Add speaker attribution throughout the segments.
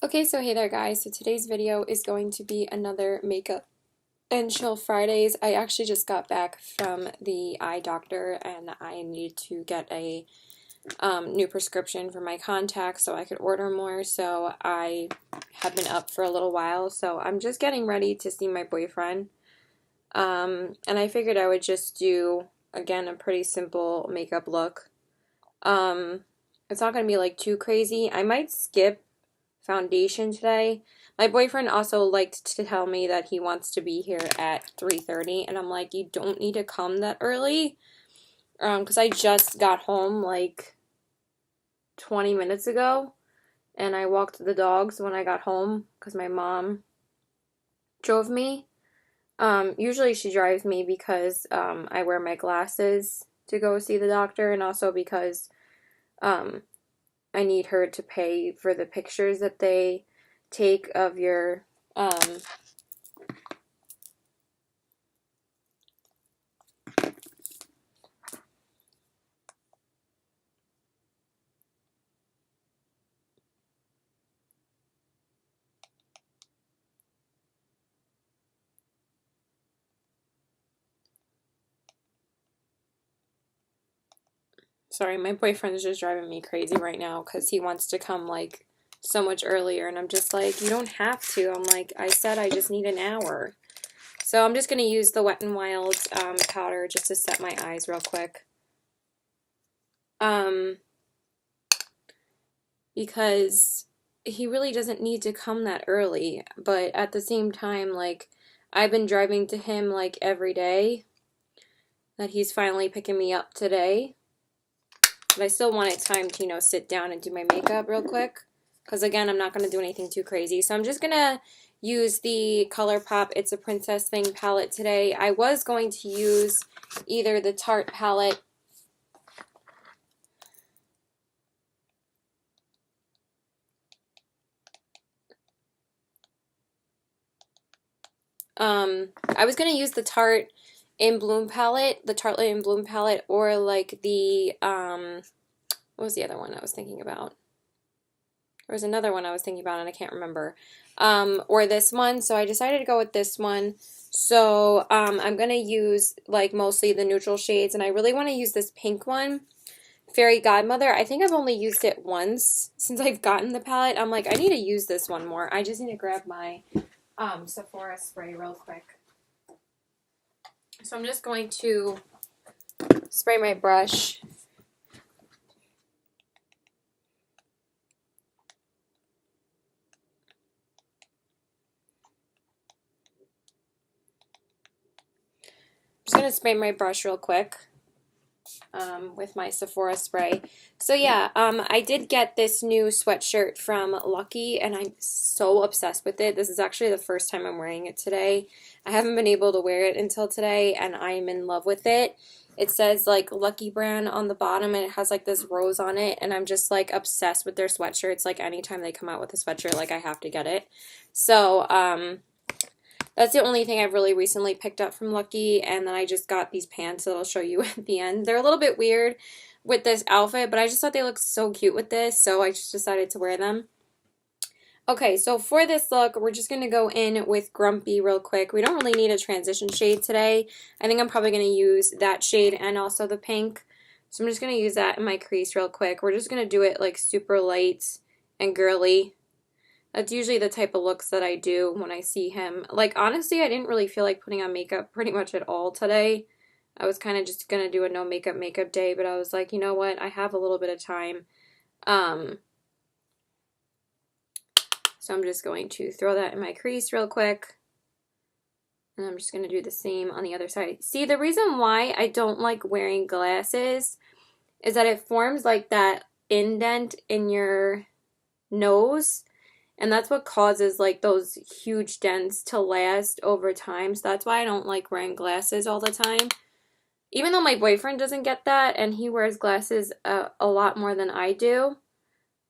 Speaker 1: Okay, so hey there guys. So today's video is going to be another makeup and chill Fridays. I actually just got back from the eye doctor and I need to get a new prescription for my contacts so I could order more. So I have been up for a little while. So I'm just getting ready to see my boyfriend. And I figured I would just do, again, a pretty simple makeup look. It's not going to be like too crazy. I might skip foundation today. My boyfriend also liked to tell me that he wants to be here at 3:30, and I'm like, you don't need to come that early. Because I just got home like 20 minutes ago, and I walked the dogs when I got home because my mom drove me. Usually she drives me because I wear my glasses to go see the doctor, and also because um, I need her to pay for the pictures that they take of your sorry, my boyfriend's just driving me crazy right now because he wants to come like so much earlier, and I'm just like, you don't have to. I'm like, I said I just need an hour. So I'm just going to use the Wet n Wild powder just to set my eyes real quick. Because he really doesn't need to come that early, but at the same time, like, I've been driving to him like every day, that he's finally picking me up today. But I still wanted time to, sit down and do my makeup real quick. Because, again, I'm not going to do anything too crazy. So I'm just going to use the Colourpop It's a Princess Thing palette today. I was going to use either the Tarte palette I was going to use the Tarte in Bloom palette, the Tartelette in Bloom palette, or like the, what was the other one I was thinking about? There was another one I was thinking about and I can't remember. Or this one, so I decided to go with this one. So, I'm going to use like mostly the neutral shades, and I really want to use this pink one, Fairy Godmother. I think I've only used it once since I've gotten the palette. I'm like, I need to use this one more. I just need to grab my Sephora spray real quick. So I'm just going to spray my brush. I'm just going to spray my brush real quick with my Sephora spray. So yeah, I did get this new sweatshirt from Lucky, and I'm so obsessed with it. This is actually the first time I'm wearing it today. I haven't been able to wear it until today, and I'm in love with it. It says like Lucky brand on the bottom, and it has like this rose on it, and I'm just like obsessed with their sweatshirts. Like anytime they come out with a sweatshirt, like I have to get it. So that's the only thing I've really recently picked up from Lucky, and then I just got these pants that I'll show you at the end. They're a little bit weird with this outfit, but I just thought they looked so cute with this, so I just decided to wear them. Okay, so for this look, we're just going to go in with Grumpy real quick. We don't really need a transition shade today. I think I'm probably going to use that shade and also the pink. So I'm just going to use that in my crease real quick. We're just going to do it like super light and girly. That's usually the type of looks that I do when I see him. Like, honestly, I didn't really feel like putting on makeup pretty much at all today. I was kind of just going to do a no makeup day, but I was like, you know what? I have a little bit of time. So I'm just going to throw that in my crease real quick. And I'm just going to do the same on the other side. See, the reason why I don't like wearing glasses is that it forms like that indent in your nose. And that's what causes like those huge dents to last over time. So that's why I don't like wearing glasses all the time. Even though my boyfriend doesn't get that and he wears glasses a lot more than I do.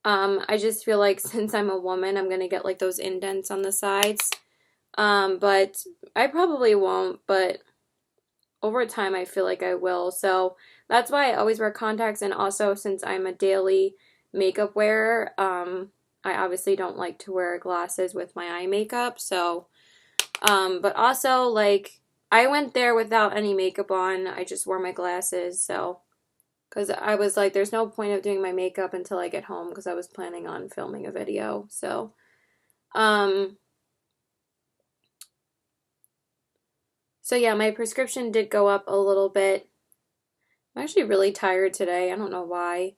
Speaker 1: I just feel like since I'm a woman, I'm going to get like those indents on the sides. But I probably won't, but over time I feel like I will. So that's why I always wear contacts, and also since I'm a daily makeup wearer, I obviously don't like to wear glasses with my eye makeup, so, but also, like, I went there without any makeup on. I just wore my glasses, so, because I was like, there's no point of doing my makeup until I get home, because I was planning on filming a video, so, um, so yeah, my prescription did go up a little bit. I'm actually really tired today. I don't know why.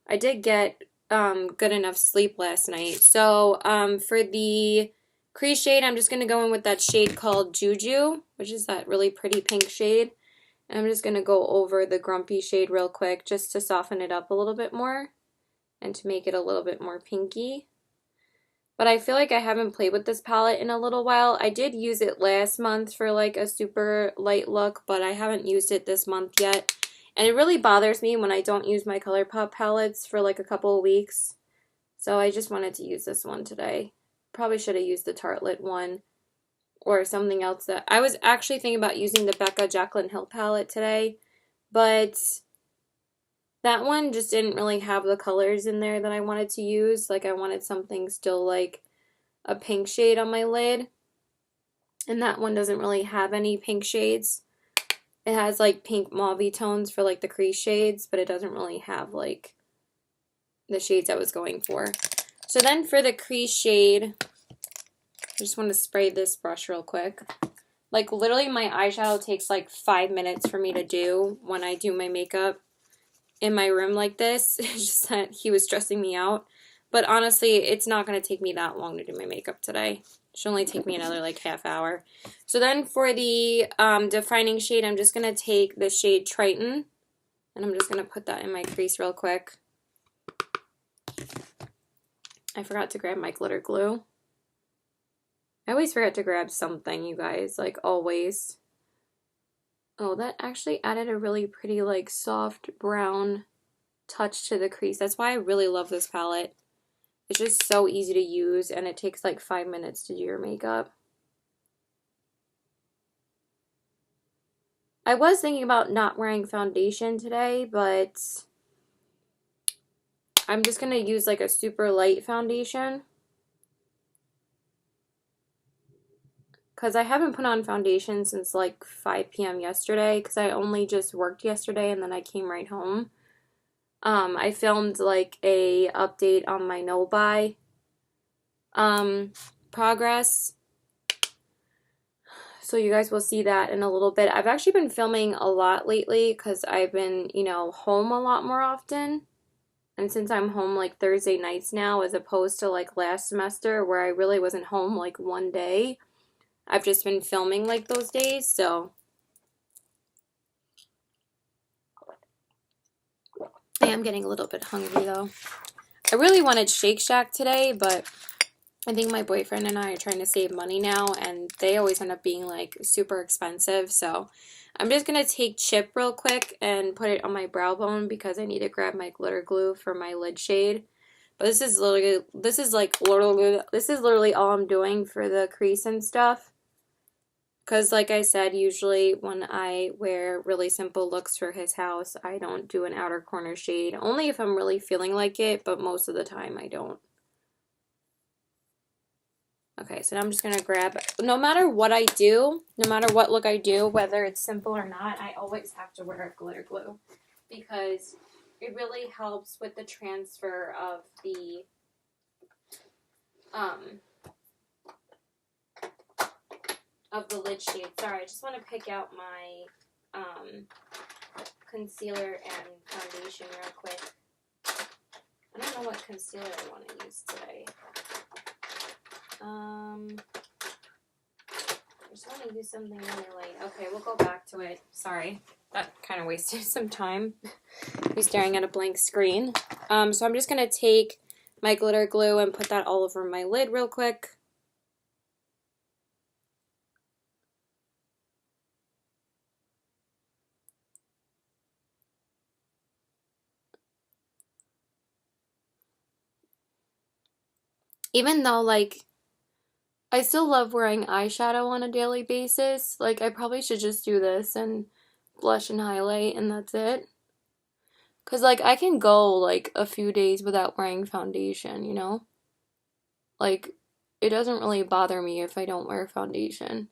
Speaker 1: I did get good enough sleep last night. So for the crease shade, I'm just going to go in with that shade called Juju, which is that really pretty pink shade. And I'm just going to go over the grumpy shade real quick just to soften it up a little bit more and to make it a little bit more pinky. But I feel like I haven't played with this palette in a little while. I did use it last month for like a super light look, but I haven't used it this month yet. And it really bothers me when I don't use my Colourpop palettes for like a couple of weeks. So I just wanted to use this one today. Probably should have used the Tartelette one or something else that... I was actually thinking about using the Becca Jaclyn Hill palette today, but that one just didn't really have the colors in there that I wanted to use. Like I wanted something still like a pink shade on my lid. And that one doesn't really have any pink shades. It has like pink mauve tones for like the crease shades, but it doesn't really have like the shades I was going for. So then for the crease shade, I just want to spray this brush real quick. Like literally my eyeshadow takes like 5 minutes for me to do when I do my makeup in my room like this. It's just that he was stressing me out. But honestly, it's not going to take me that long to do my makeup today. It should only take me another like half hour. So then for the defining shade, I'm just going to take the shade Triton. And I'm just going to put that in my crease real quick. I forgot to grab my glitter glue. I always forget to grab something, you guys. Like always. Oh, that actually added a really pretty like soft brown touch to the crease. That's why I really love this palette. It's just so easy to use, and it takes like 5 minutes to do your makeup. I was thinking about not wearing foundation today, but I'm just going to use like a super light foundation. Because I haven't put on foundation since like 5 p.m. yesterday, because I only just worked yesterday and then I came right home. I filmed like a update on my no-buy progress. So you guys will see that in a little bit. I've actually been filming a lot lately because I've been, you know, home a lot more often. And since I'm home like Thursday nights now, as opposed to like last semester where I really wasn't home like one day, I've just been filming like those days, so I am getting a little bit hungry though. I really wanted Shake Shack today, but I think my boyfriend and I are trying to save money now, and they always end up being like super expensive, so I'm just going to take Chip real quick and put it on my brow bone because I need to grab my glitter glue for my lid shade. But this is literally all I'm doing for the crease and stuff. Because like I said, usually when I wear really simple looks for his house, I don't do an outer corner shade. Only if I'm really feeling like it, but most of the time I don't. Okay, so now I'm just going to grab, no matter what I do, no matter what look I do, whether it's simple or not, I always have to wear a glitter glue. Because it really helps with the transfer of the, lid shade. Sorry, I just want to pick out my concealer and foundation real quick. I don't know what concealer I want to use today. I just want to use something really light. Okay, we'll go back to it. Sorry, that kind of wasted some time. You're staring at a blank screen. So I'm just going to take my glitter glue and put that all over my lid real quick. Even though, like, I still love wearing eyeshadow on a daily basis, like, I probably should just do this and blush and highlight, and that's it. Because, like, I can go, like, a few days without wearing foundation, you know? Like, it doesn't really bother me if I don't wear foundation.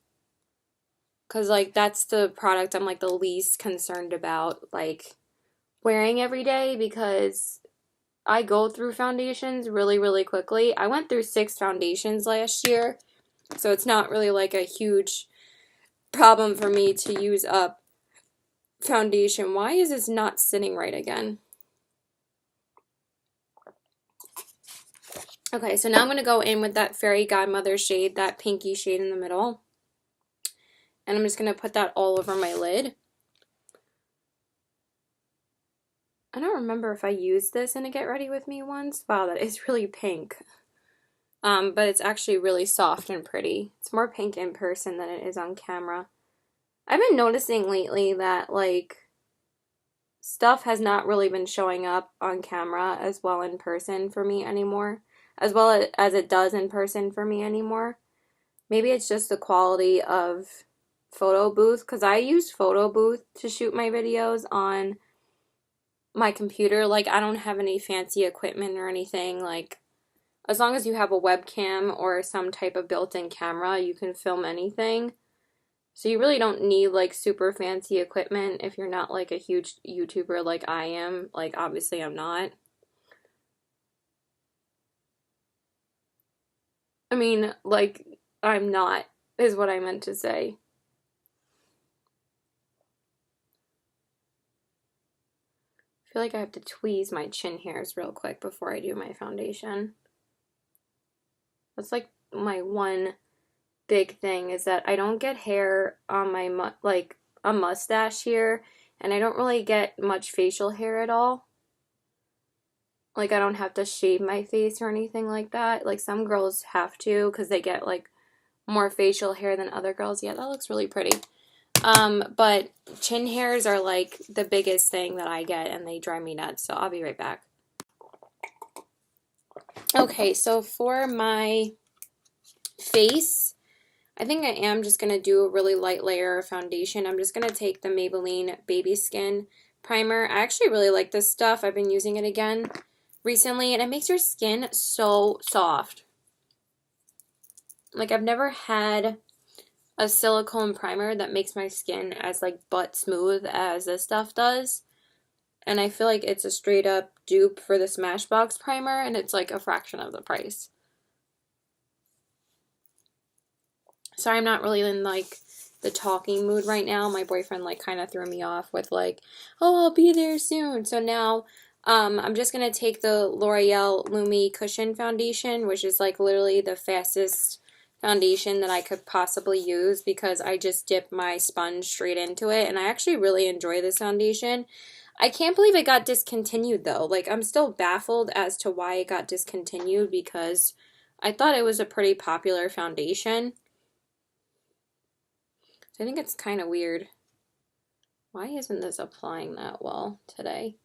Speaker 1: Because, like, that's the product I'm, like, the least concerned about, like, wearing every day because I go through foundations really, really quickly. I went through 6 foundations last year, so it's not really, like, a huge problem for me to use up foundation. Why is this not sitting right again? Okay, so now I'm going to go in with that Fairy Godmother shade, that pinky shade in the middle. And I'm just going to put that all over my lid. I don't remember if I used this in a Get Ready With Me once. Wow, that is really pink. But it's actually really soft and pretty. It's more pink in person than it is on camera. I've been noticing lately that, like, stuff has not really been showing up on camera as well in person for me anymore, as well as it does in person for me anymore. Maybe it's just the quality of photo booth, because I use photo booth to shoot my videos on my computer. Like, I don't have any fancy equipment or anything. Like, as long as you have a webcam or some type of built-in camera, you can film anything. So you really don't need, like, super fancy equipment if you're not, like, a huge YouTuber like I am. Like, obviously I'm not. I mean, like, I'm not, is what I meant to say. I feel like I have to tweeze my chin hairs real quick before I do my foundation. That's, like, my one big thing is that I don't get hair on my, like, a mustache here, and I don't really get much facial hair at all. Like, I don't have to shave my face or anything like that. Like, some girls have to because they get, like, more facial hair than other girls. Yeah, that looks really pretty. But chin hairs are, like, the biggest thing that I get, and they drive me nuts, so I'll be right back. Okay, so for my face, I think I am just going to do a really light layer of foundation. I'm just going to take the Maybelline Baby Skin Primer. I actually really like this stuff. I've been using it again recently, and it makes your skin so soft. Like, I've never had a silicone primer that makes my skin as, like, butt smooth as this stuff does. And I feel like it's a straight up dupe for the Smashbox primer, and it's, like, a fraction of the price. Sorry, I'm not really in, like, the talking mood right now. My boyfriend, like, kind of threw me off with, like, oh, I'll be there soon. So now, I'm just going to take the L'Oreal Lumi Cushion Foundation, which is, like, literally the fastest foundation that I could possibly use because I just dip my sponge straight into it, and I actually really enjoy this foundation. I can't believe it got discontinued, though. Like, I'm still baffled as to why it got discontinued because I thought it was a pretty popular foundation. I think it's kind of weird. Why isn't this applying that well today?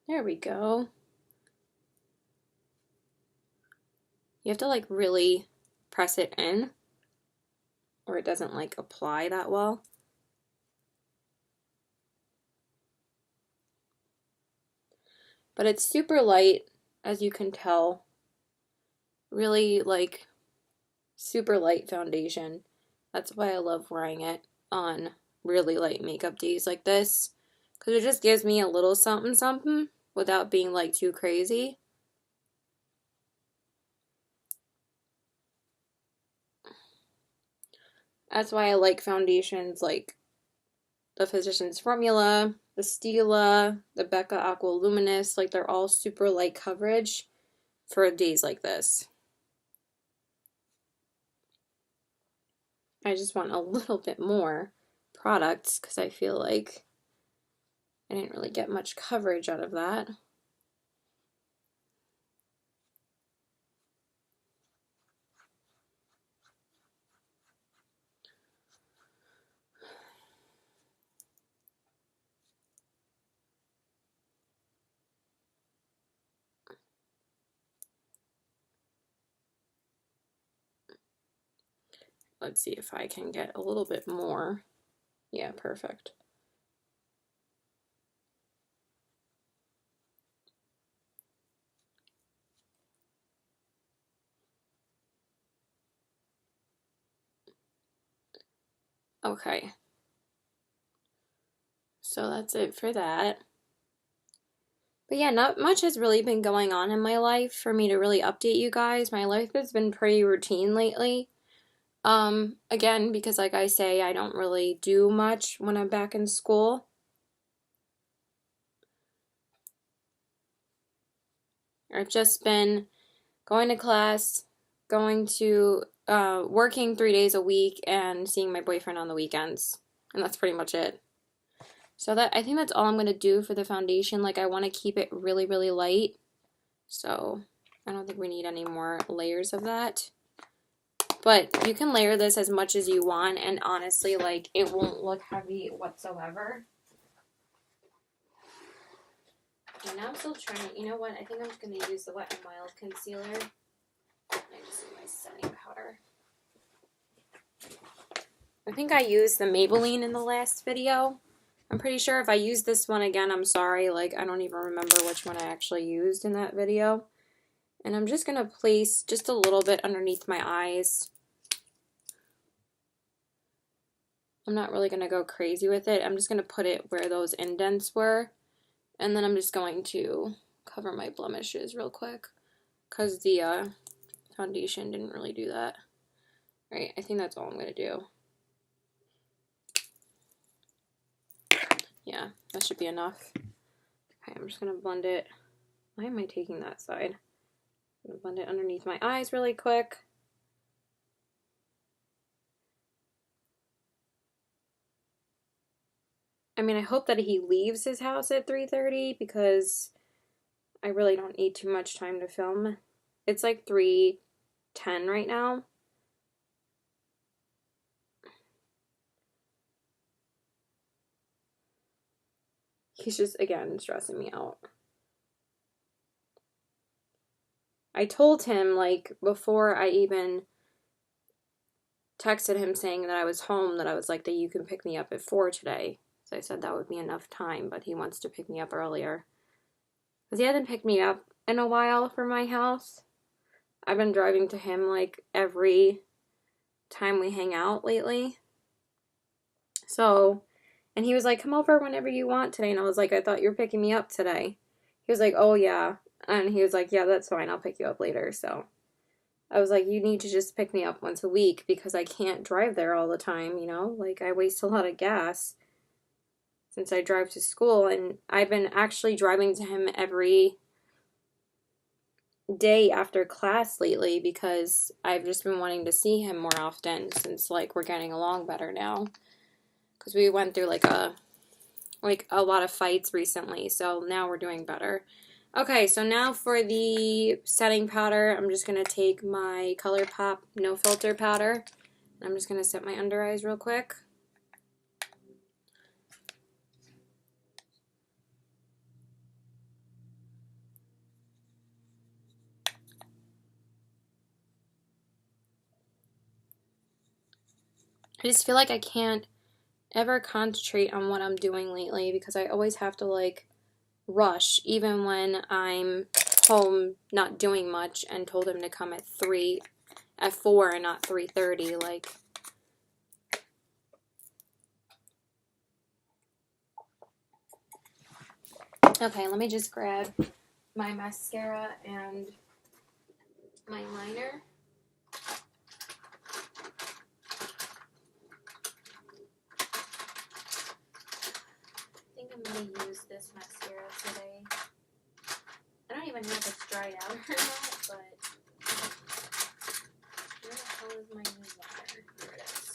Speaker 1: There we go. You have to, like, really press it in or it doesn't, like, apply that well. But it's super light, as you can tell. Really, like, super light foundation. That's why I love wearing it on really light makeup days like this, because it just gives me a little something something without being, like, too crazy. That's why I like foundations like the Physicians Formula, the Stila, the Becca Aqua Luminous. Like, they're all super light coverage for days like this. I just want a little bit more products because I feel like I didn't really get much coverage out of that. Let's see if I can get a little bit more. Yeah, perfect. Okay. So that's it for that. But yeah, not much has really been going on in my life for me to really update you guys. My life has been pretty routine lately. Again, because like I say, I don't really do much when I'm back in school. I've just been going to class, going to working 3 days a week, and seeing my boyfriend on the weekends. And that's pretty much it. So that I think that's all I'm going to do for the foundation. Like I want to keep it really, really light. So I don't think we need any more layers of that. But you can layer this as much as you want, and honestly, like, it won't look heavy whatsoever. And now I'm still trying, you know what, I think I'm just going to use the Wet n Wild concealer. I just need my setting powder. I think I used the Maybelline in the last video. I'm pretty sure if I use this one again, I'm sorry, like, I don't even remember which one I actually used in that video. And I'm just going to place just a little bit underneath my eyes. I'm not really going to go crazy with it. I'm just going to put it where those indents were. And then I'm just going to cover my blemishes real quick. Because the foundation didn't really do that. Right, I think that's all I'm going to do. Yeah, that should be enough. Okay, I'm just going to blend it. Why am I taking that side? I'm going to blend it underneath my eyes really quick. I mean, I hope that he leaves his house at 3:30 because I really don't need too much time to film. It's like 3:10 right now. He's just, again, stressing me out. I told him, like, before I even texted him saying that I was home, that I was like, that you can pick me up at 4 today. So I said that would be enough time, but he wants to pick me up earlier. Because he hasn't picked me up in a while from my house. I've been driving to him, like, every time we hang out lately. So, and he was like, come over whenever you want today. And I was like, I thought you were picking me up today. He was like, oh yeah. And he was like, yeah, that's fine. I'll pick you up later. So I was like, you need to just pick me up once a week because I can't drive there all the time, you know? Like, I waste a lot of gas since I drive to school. And I've been actually driving to him every day after class lately because I've just been wanting to see him more often since, like, we're getting along better now. Because we went through, like a lot of fights recently, so now we're doing better. Okay, so now for the setting powder, I'm just going to take my Colourpop No Filter powder. I'm just going to set my under eyes real quick. I just feel like I can't ever concentrate on what I'm doing lately because I always have to, like, rush even when I'm home not doing much and told him to come at 4 and not 3:30. Like, okay, let me just grab my mascara and my liner. I think I'm going to use this mascara today. I don't even know if it's dried out or not, but where the hell is my new liner? Here it is.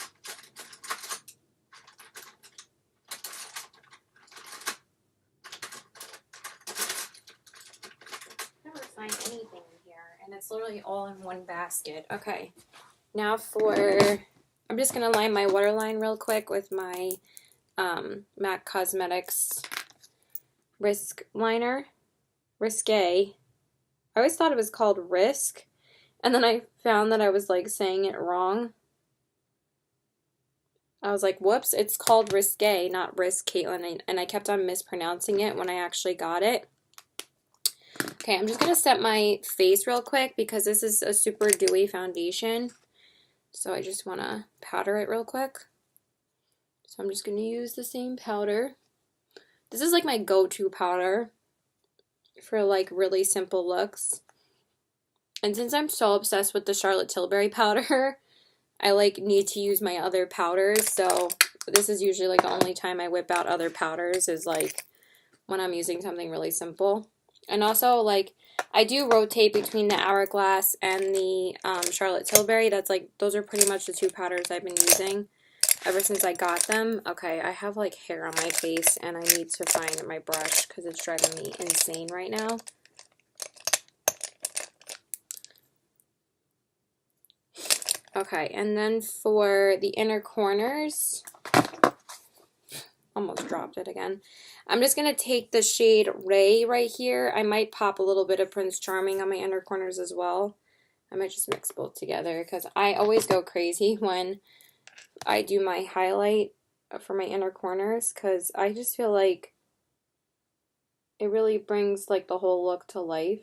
Speaker 1: I never find anything in here, and it's literally all in one basket. Okay, now I'm just going to line my waterline real quick with my MAC Cosmetics Risk Liner. Risque. I always thought it was called Risk, and then I found that I was, like, saying it wrong. I was like, whoops, it's called Risque, not Risk, Caitlin, and I kept on mispronouncing it when I actually got it. Okay, I'm just going to set my face real quick because this is a super dewy foundation, so I just want to powder it real quick. So I'm just going to use the same powder. This is like my go-to powder for like really simple looks. And since I'm so obsessed with the Charlotte Tilbury powder, I like need to use my other powders. So this is usually like the only time I whip out other powders is like when I'm using something really simple. And also like I do rotate between the Hourglass and the Charlotte Tilbury. That's like, those are pretty much the two powders I've been using ever since I got them. Okay, I have like hair on my face and I need to find my brush because it's driving me insane right now. Okay, and then for the inner corners, almost dropped it again. I'm just going to take the shade Ray right here. I might pop a little bit of Prince Charming on my inner corners as well. I might just mix both together because I always go crazy when I do my highlight for my inner corners because I just feel like it really brings like the whole look to life.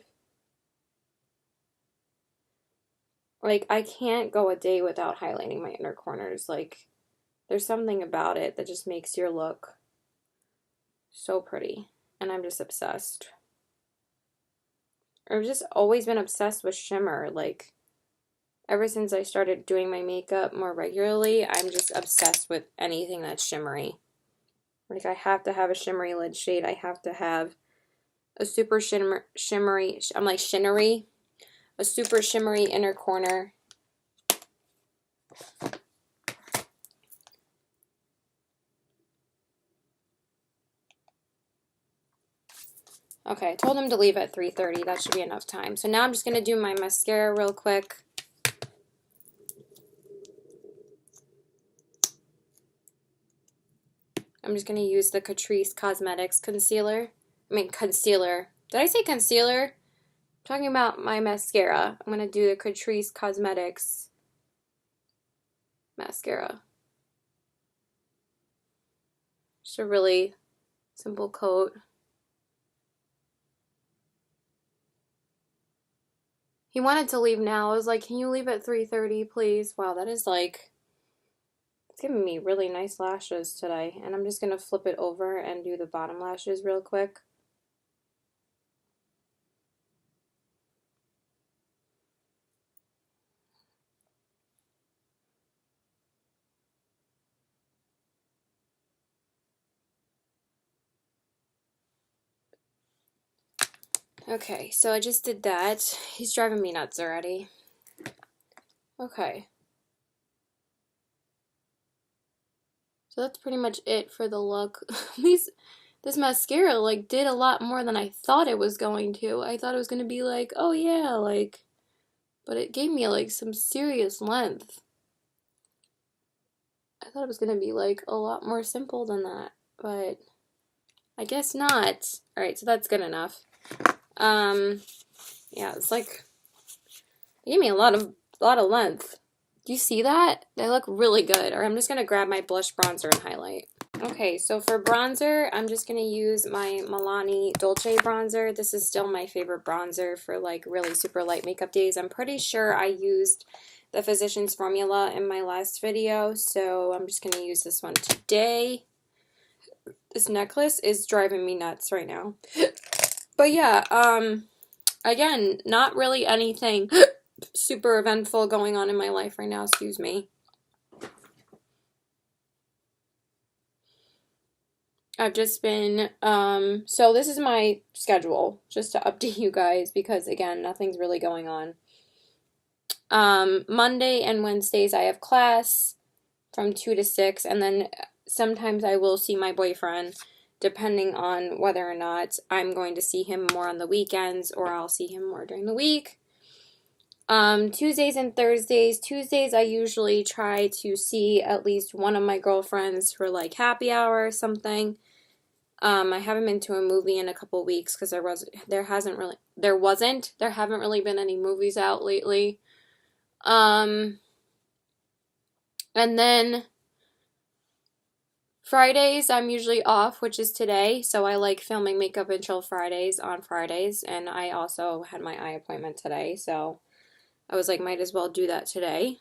Speaker 1: Like I can't go a day without highlighting my inner corners. Like there's something about it that just makes your look so pretty and I'm just obsessed. I've just always been obsessed with shimmer. Like ever since I started doing my makeup more regularly, I'm just obsessed with anything that's shimmery. Like I have to have a shimmery lid shade. I have to have a super shimmery, I'm like shinnery, a super shimmery inner corner. Okay, I told him to leave at 3:30. That should be enough time. So now I'm just going to do my mascara real quick. I'm just going to use the Catrice Cosmetics concealer. Concealer. Did I say concealer? I'm talking about my mascara. I'm going to do the Catrice Cosmetics mascara. Just a really simple coat. He wanted to leave now. I was like, can you leave at 3:30, please? Wow, that is like, it's giving me really nice lashes today. And I'm just going to flip it over and do the bottom lashes real quick. Okay, so I just did that. He's driving me nuts already. Okay. So that's pretty much it for the look. This mascara like did a lot more than I thought it was going to. I thought it was going to be like, oh yeah, like, but it gave me like some serious length. I thought it was going to be like a lot more simple than that, but I guess not. Alright, so that's good enough. Yeah, it's like, it gave me a lot of length. Do you see that? They look really good. Or I'm just going to grab my blush bronzer and highlight. Okay, so for bronzer, I'm just going to use my Milani Dolce bronzer. This is still my favorite bronzer for like really super light makeup days. I'm pretty sure I used the Physicians Formula in my last video, so I'm just going to use this one today. This necklace is driving me nuts right now. But yeah, again, not really anything super eventful going on in my life right now, excuse me. I've just been, so this is my schedule, just to update you guys, because again, nothing's really going on. Monday and Wednesdays I have class from 2 to 6, and then sometimes I will see my boyfriend, depending on whether or not I'm going to see him more on the weekends, or I'll see him more during the week. Tuesdays and Thursdays. Tuesdays I usually try to see at least one of my girlfriends for like happy hour or something. I haven't been to a movie in a couple weeks because there haven't really been any movies out lately. And then Fridays I'm usually off, which is today, so I like filming Makeup and Chill Fridays on Fridays, and I also had my eye appointment today, so I was like, might as well do that today.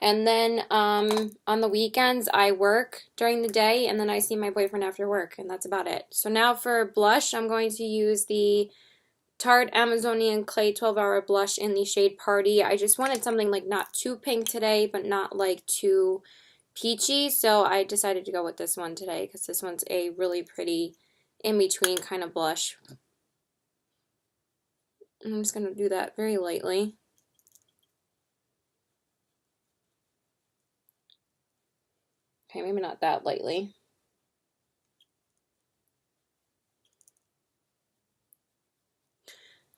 Speaker 1: And then on the weekends, I work during the day, and then I see my boyfriend after work, and that's about it. So now for blush, I'm going to use the Tarte Amazonian Clay 12-Hour Blush in the shade Party. I just wanted something like not too pink today, but not like too peachy, so I decided to go with this one today because this one's a really pretty in-between kind of blush. I'm just going to do that very lightly. Okay, maybe not that lightly.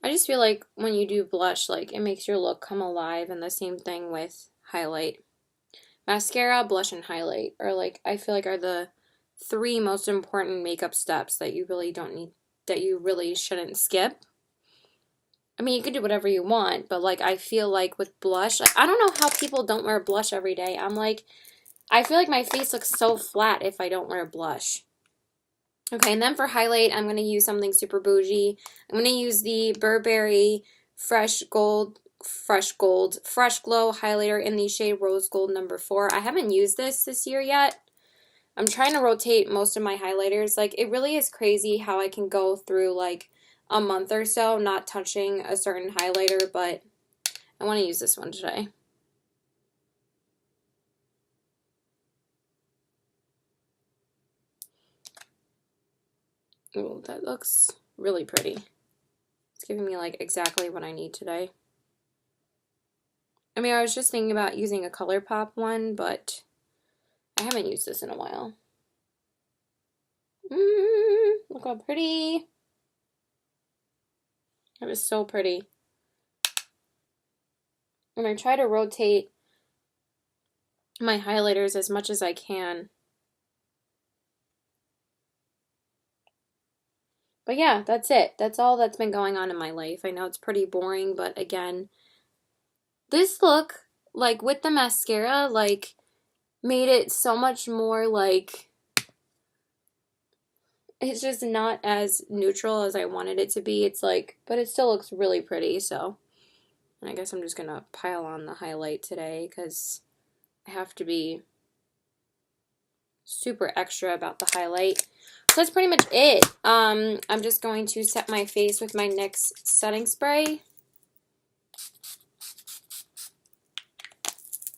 Speaker 1: I just feel like when you do blush, like, it makes your look come alive, and the same thing with highlight. Mascara, blush, and highlight are like, I feel like are the three most important makeup steps that you really don't need, that you really shouldn't skip. I mean, you can do whatever you want, but like, I feel like with blush, like, I don't know how people don't wear blush every day. I'm like, I feel like my face looks so flat if I don't wear blush. Okay, and then for highlight, I'm going to use something super bougie. I'm going to use the Burberry Fresh Glow highlighter in the shade Rose Gold number 4. I haven't used this year yet. I'm trying to rotate most of my highlighters. Like, it really is crazy how I can go through like a month or so not touching a certain highlighter, but I want to use this one today. Oh, that looks really pretty. It's giving me like exactly what I need today. I mean, I was just thinking about using a Colourpop one, but I haven't used this in a while. Look how pretty. That was so pretty. And I try to rotate my highlighters as much as I can. But yeah, that's it. That's all that's been going on in my life. I know it's pretty boring, but again, this look, like with the mascara, like made it so much more like, it's just not as neutral as I wanted it to be. It's like, but it still looks really pretty, so. And I guess I'm just gonna pile on the highlight today because I have to be super extra about the highlight. So that's pretty much it. I'm just going to set my face with my NYX setting spray.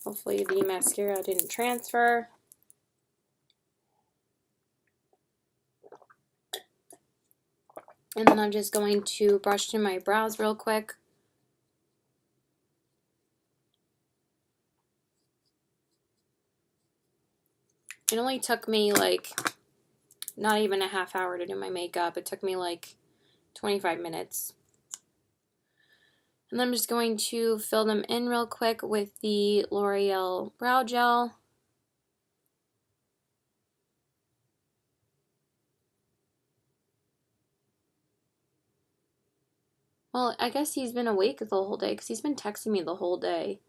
Speaker 1: Hopefully the mascara didn't transfer. And then I'm just going to brush through my brows real quick. It only took me like not even a half hour to do my makeup. It took me like 25 minutes. And then I'm just going to fill them in real quick with the L'Oreal Brow Gel. Well, I guess he's been awake the whole day because he's been texting me the whole day.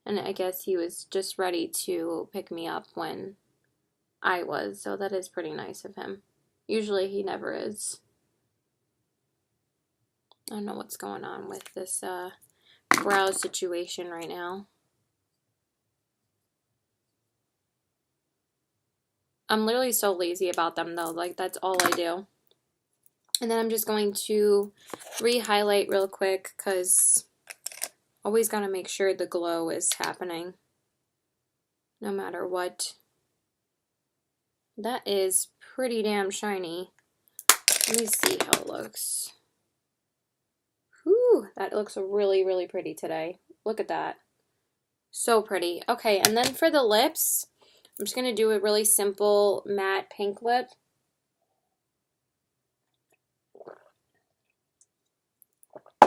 Speaker 1: And I guess he was just ready to pick me up when I was, so that is pretty nice of him. Usually he never is. I don't know what's going on with this brow situation right now. I'm literally so lazy about them though, like that's all I do. And then I'm just going to re-highlight real quick because always gotta make sure the glow is happening no matter what. That is pretty damn shiny. Let me see how it looks. Whew, that looks really, really pretty today. Look at that. So pretty. Okay, and then for the lips, I'm just going to do a really simple matte pink lip.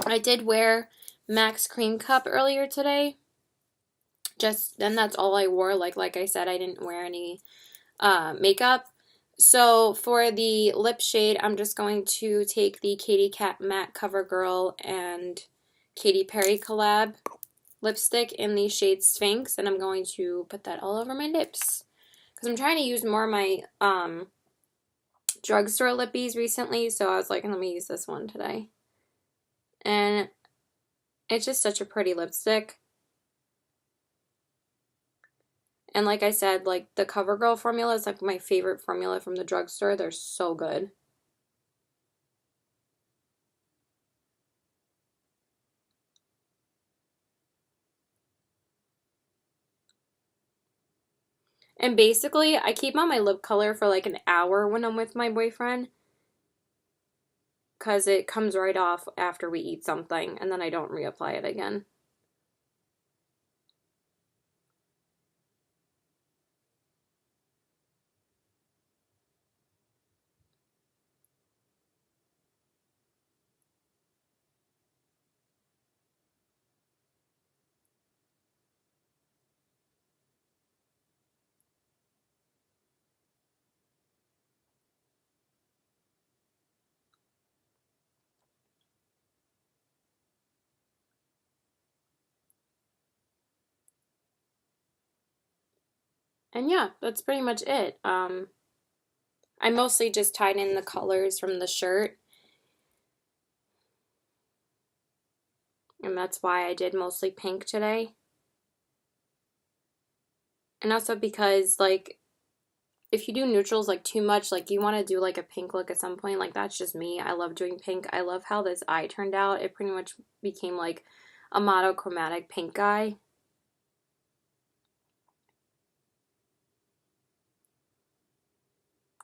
Speaker 1: I did wear MAC's Cream Cup earlier today. Then that's all I wore. Like I said, I didn't wear any makeup. So for the lip shade, I'm just going to take the Katy Kat Matte CoverGirl and Katy Perry collab lipstick in the shade Sphinx, and I'm going to put that all over my lips because I'm trying to use more of my drugstore lippies recently, so I was like, let me use this one today. And it's just such a pretty lipstick. And like I said, like the CoverGirl formula is like my favorite formula from the drugstore. They're so good. And basically, I keep on my lip color for like an hour when I'm with my boyfriend because it comes right off after we eat something and then I don't reapply it again. And yeah, that's pretty much it. I mostly just tied in the colors from the shirt. And that's why I did mostly pink today. And also because, like, if you do neutrals, like, too much, like, you want to do, like, a pink look at some point. Like, that's just me. I love doing pink. I love how this eye turned out. It pretty much became, like, a monochromatic pink eye.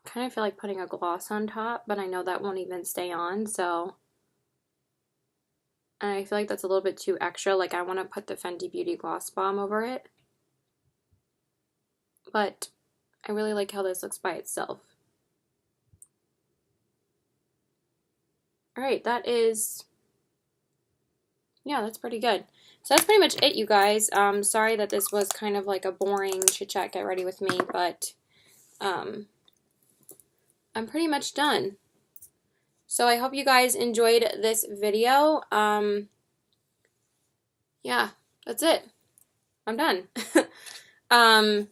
Speaker 1: Kind of feel like putting a gloss on top, but I know that won't even stay on, so... And I feel like that's a little bit too extra. Like, I want to put the Fenty Beauty Gloss Bomb over it. But I really like how this looks by itself. Alright, that is... Yeah, that's pretty good. So that's pretty much it, you guys. Sorry that this was kind of like a boring chit-chat, get ready with me, but I'm pretty much done. So I hope you guys enjoyed this video. Yeah, that's it. I'm done. I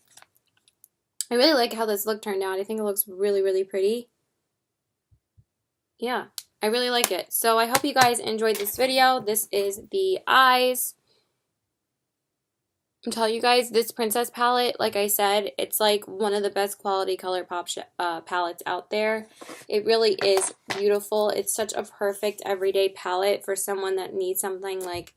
Speaker 1: really like how this look turned out. I think it looks really, really pretty. Yeah, I really like it. So I hope you guys enjoyed this video. This is the eyes. I'm telling you guys, this Princess palette, like I said, it's like one of the best quality Colourpop palettes out there. It really is beautiful. It's such a perfect everyday palette for someone that needs something like,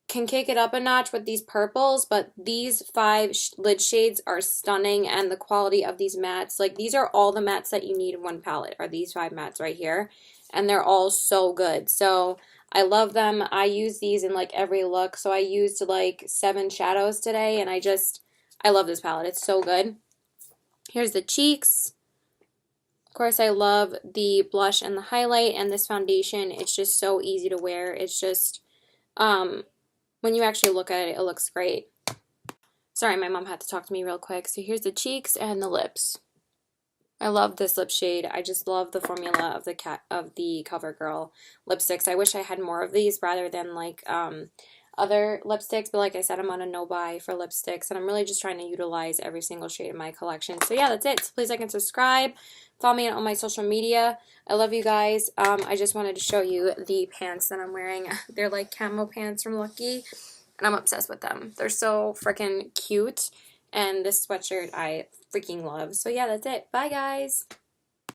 Speaker 1: can kick it up a notch with these purples, but these 5 lid shades are stunning, and the quality of these mattes, like these are all the mattes that you need in one palette, are these 5 mattes right here, and they're all so good. So I love them. I use these in like every look. So I used like 7 shadows today, and I love this palette. It's so good. Here's the cheeks. Of course, I love the blush and the highlight, and this foundation. It's just so easy to wear. It's just, when you actually look at it, it looks great. Sorry, my mom had to talk to me real quick. So here's the cheeks and the lips. I love this lip shade. I just love the formula of the CoverGirl lipsticks. I wish I had more of these rather than like other lipsticks, but like I said, I'm on a no-buy for lipsticks, and I'm really just trying to utilize every single shade in my collection. So yeah, that's it. So please like and subscribe. Follow me on my social media. I love you guys. I just wanted to show you the pants that I'm wearing. They're like camo pants from Lucky, and I'm obsessed with them. They're so freaking cute, and this sweatshirt I freaking love. So yeah, that's it. Bye, guys.